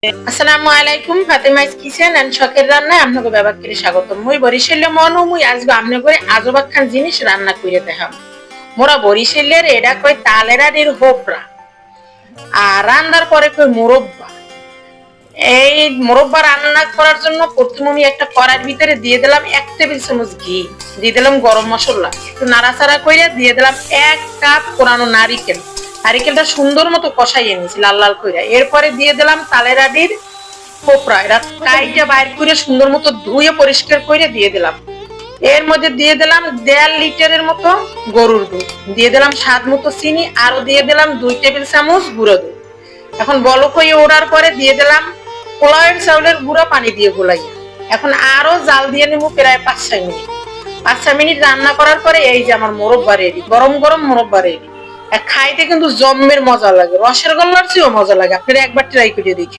আসসালামু আলাইকুম, Fatema's kitchen and শখের রান্নায় আপনাকে ব্যাপারে স্বাগতম। মুই বরিশালের মনু মুই আজকে আপনাকে আজব খান জিনিস রান্না করে দেখাম। মোরা বরিশালের এটা কই তালেরাডির হোপরা, আর রান্নার পরে কই মুরব্বা। এই মুরব্বা রান্না করার জন্য প্রথমে আমি একটা কড়াইর ভিতরে দিয়ে দিলাম 1 টেবিল চামচ ঘি, দিয়ে দিলাম গরম মশলা, একটু নাড়াচাড়া করে দিয়ে দিলাম 1 কাপ কোরানো নারিকেল। নারিকেলটা সুন্দর মতো কষাইয়ে নিয়েছি লাল লাল করে। এরপরে দিয়ে দিলাম তালেরাডির কোপরা, এটা কাইটা বাইর করে সুন্দর মতো ধুয়ে পরিষ্কার করে দিয়ে দিলাম। এর মধ্যে দিয়ে দিলাম 1.5 লিটারের মতো গরুর দুধ, দিয়ে দিলাম স্বাদ মতো চিনি, আরো দিয়ে দিলাম 2 টেবিল চামচ গুঁড়ো দুধ। এখন বলক হয়ে ওঠার পরে দিয়ে দিলাম পোলাওয়ের চাউলের গুঁড়ো পানি দিয়ে গোলাইয়া। এখন আরো জাল দিয়ে নেবো প্রায় 5-6 মিনিট। 5-6 মিনিট রান্না করার পরে এই যে আমার মোরব্বা রেডি, গরম গরম মোরব্বা রেডি। খাইতে কিন্তু জম্মের মজা লাগে, রসের গোল্লার চেয়েও মজা লাগে। আপনারা একবার ট্রাই করে দেখি।